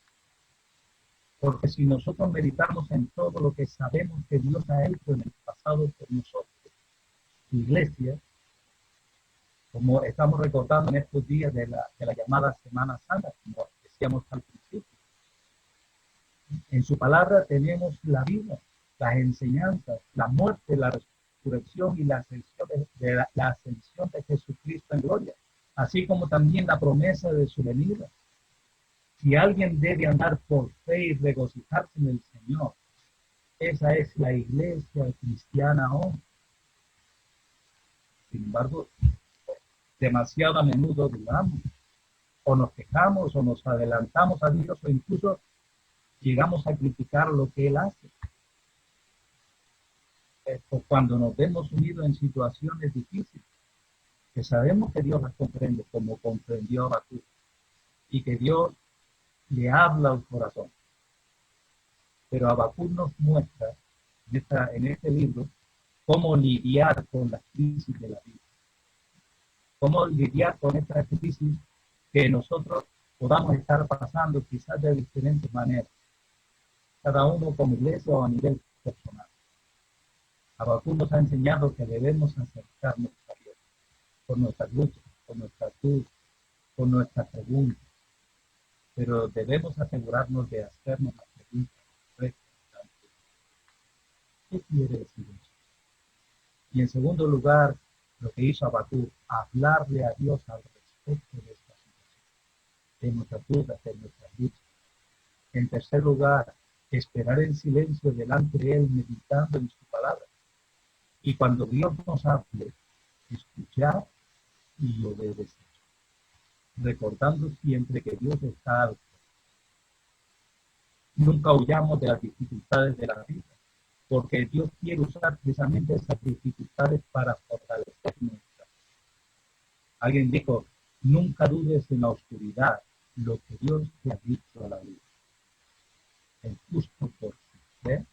Porque si nosotros meditamos en todo lo que sabemos que Dios ha hecho en el pasado por nosotros, su iglesia, como estamos recordando en estos días de la llamada Semana Santa, como decíamos al principio, en su palabra tenemos la vida, las enseñanzas, la muerte, la resurrección y la ascensión de Jesucristo en gloria, así como también la promesa de su venida. Si alguien debe andar por fe y regocijarse en el Señor, esa es la iglesia cristiana hoy. Sin embargo, demasiado a menudo dudamos, o nos quejamos, o nos adelantamos a Dios, o incluso llegamos a criticar lo que Él hace. O cuando nos vemos unidos en situaciones difíciles, que sabemos que Dios las comprende, como comprendió a Abacú, y que Dios le habla al corazón. Pero Abacú nos muestra en este libro cómo lidiar con las crisis de la vida. Cómo lidiar con esta crisis que nosotros podamos estar pasando quizás de diferentes maneras, cada uno como iglesia o a nivel personal. Abacú nos ha enseñado que debemos acercarnos a Dios por nuestras luchas, por nuestras dudas, por nuestras preguntas, pero debemos asegurarnos de hacernos las preguntas correctas. ¿Qué quiere decir eso? Y en segundo lugar, lo que hizo Abacú, hablarle a Dios al respecto de esta situación, de nuestras dudas, de nuestras luchas. En tercer lugar, esperar en silencio delante de Él, meditando en su palabra. Y cuando Dios nos hable, escuchar y obedecer, recordando siempre que Dios está alto. Nunca huyamos de las dificultades de la vida, porque Dios quiere usar precisamente esas dificultades para fortalecernos. Alguien dijo: nunca dudes en la oscuridad lo que Dios te ha dicho a la luz. el justo por su fe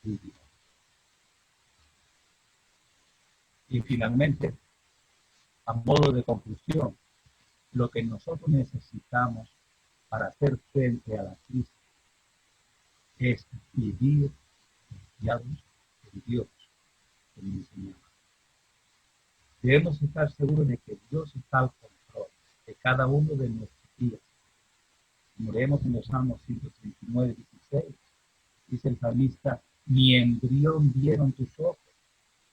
vivirá. Y finalmente, a modo de conclusión, lo que nosotros necesitamos para hacer frente a la crisis es vivir confiados en Dios, como enseñaba. Debemos estar seguros de que Dios está al control de cada uno de nuestros días. Como leemos en los Salmos 139, 16, dice el salmista: mi embrión vieron tus ojos,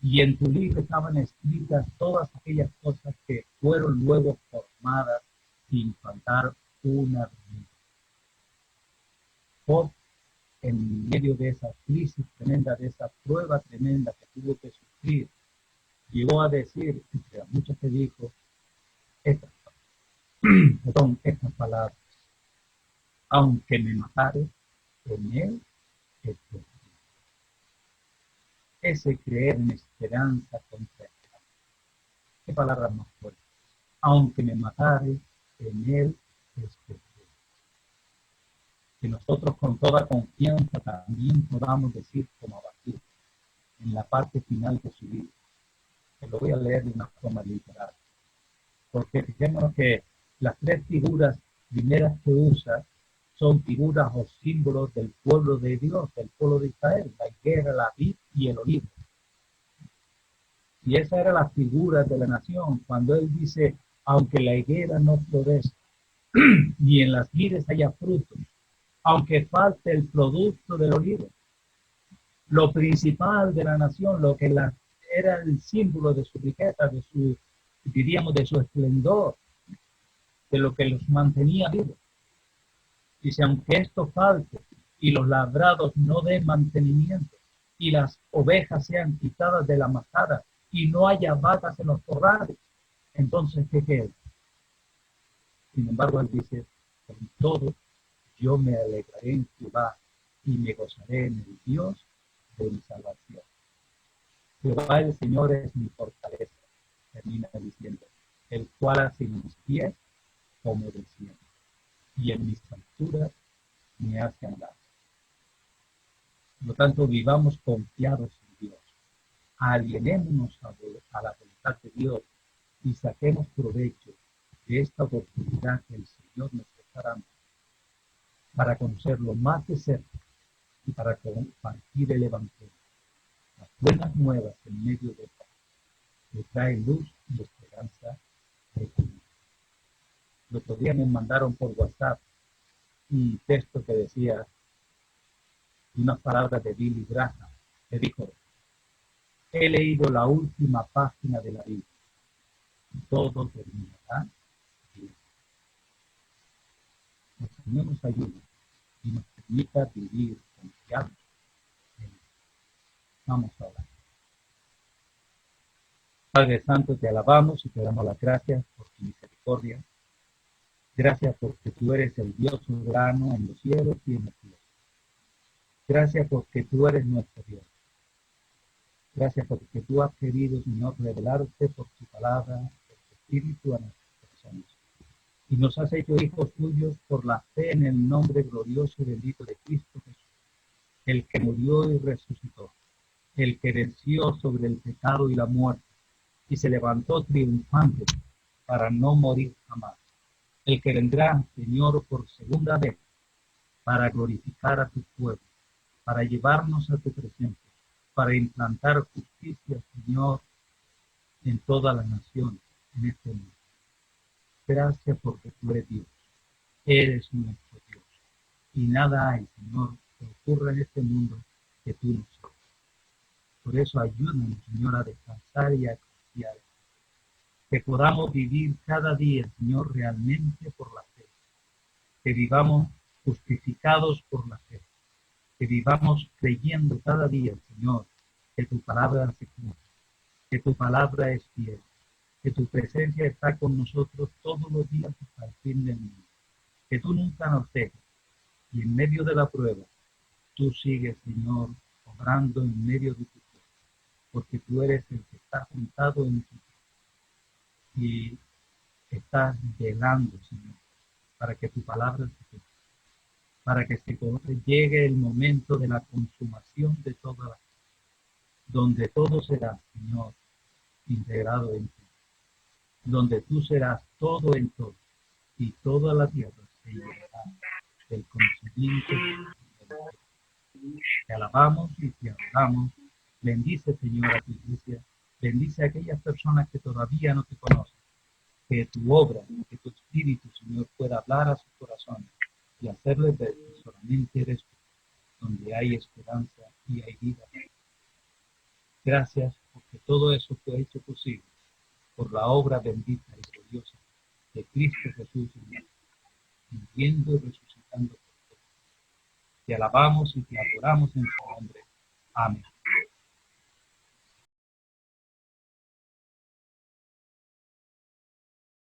y en tu libro estaban escritas todas aquellas cosas que fueron luego formadas sin faltar una de ellas. Job, en medio de esa crisis tremenda, de esa prueba tremenda que tuvo que sufrir, llegó a decir, entre muchas que dijo, estas, estas palabras: aunque me matare, en él estoy. Ese creer en esperanza contra esperanza. ¿Qué palabras más fuertes? Aunque me matare, en él estoy. Que nosotros con toda confianza también podamos decir como Habacuc en la parte final de su vida. Que lo voy a leer de una forma literal. Porque fijémonos que las tres figuras primeras que usa son figuras o símbolos del pueblo de Dios, del pueblo de Israel: la higuera, la vid y el olivo. Y esa era la figura de la nación. Cuando él dice: aunque la higuera no florezca, ni en las vides haya frutos, aunque falte el producto del olivo, lo principal de la nación, lo que era el símbolo de su riqueza, de su, diríamos, de su esplendor, de lo que los mantenía vivos. Dice: aunque esto falte y los labrados no den mantenimiento y las ovejas sean quitadas de la majada y no haya vacas en los corrales, entonces ¿qué queda? Sin embargo, él dice: con todo yo me alegraré en Jehová y me gozaré en el Dios de mi salvación. Jehová el Señor es mi fortaleza, termina diciendo, el cual hace mis pies como de cielo, y en mis alturas me hace andar. Por lo tanto, vivamos confiados en Dios, alienémonos a la voluntad de Dios y saquemos provecho de esta oportunidad que el Señor nos está dando para conocerlo más de cerca y para compartir el Evangelio, las buenas nuevas en medio de todo, que trae luz y esperanza de vida. El otro día me mandaron por WhatsApp un texto que decía unas palabras de Billy Graham, que dijo: he leído la última página de la Biblia y todo terminará bien. El Señor nos ayude y nos permita vivir confiados en Él. Vamos a orar. Padre Santo, te alabamos y te damos las gracias por tu misericordia. Gracias porque tú eres el Dios soberano en los cielos y en la tierra. Gracias porque tú eres nuestro Dios. Gracias porque tú has querido, Señor, revelarte por tu palabra, por tu espíritu a nuestros corazones. Y nos has hecho hijos tuyos por la fe en el nombre glorioso y bendito de Cristo Jesús, el que murió y resucitó, el que venció sobre el pecado y la muerte y se levantó triunfante para no morir jamás. El que vendrá, Señor, por segunda vez para glorificar a tu pueblo, para llevarnos a tu presencia, para implantar justicia, Señor, en todas las naciones, en este mundo. Gracias porque tú eres Dios, eres nuestro Dios. Y nada hay, Señor, que ocurra en este mundo que tú no sepas. Por eso ayúdanos, Señor, a descansar y a confiar. Que podamos vivir cada día, Señor, realmente por la fe. Que vivamos justificados por la fe. Que vivamos creyendo cada día, Señor, que tu palabra se cumple, que tu palabra es fiel, que tu presencia está con nosotros todos los días hasta el fin del mundo, que tú nunca nos dejes y en medio de la prueba tú sigues, Señor, obrando en medio de tu pueblo, porque tú eres el que está sentado en tu trono y estás velando, Señor, para que tu palabra se cumpla, para que llegue el momento de la consumación de toda la vida, donde todo será, Señor, integrado en ti, donde tú serás todo en todo, y toda la tierra se llenará del conocimiento de ti. Te alabamos y te adoramos. Bendice, Señor, a tu iglesia. Bendice a aquellas personas que todavía no te conocen. Que tu obra, que tu espíritu, Señor, pueda hablar a sus corazones y hacerles ver que solamente eres tú, donde hay esperanza y hay vida. Gracias porque todo eso fue hecho posible por la obra bendita y gloriosa de Cristo Jesús, viviendo y resucitando por todos. Te alabamos y te adoramos en su nombre. Amén.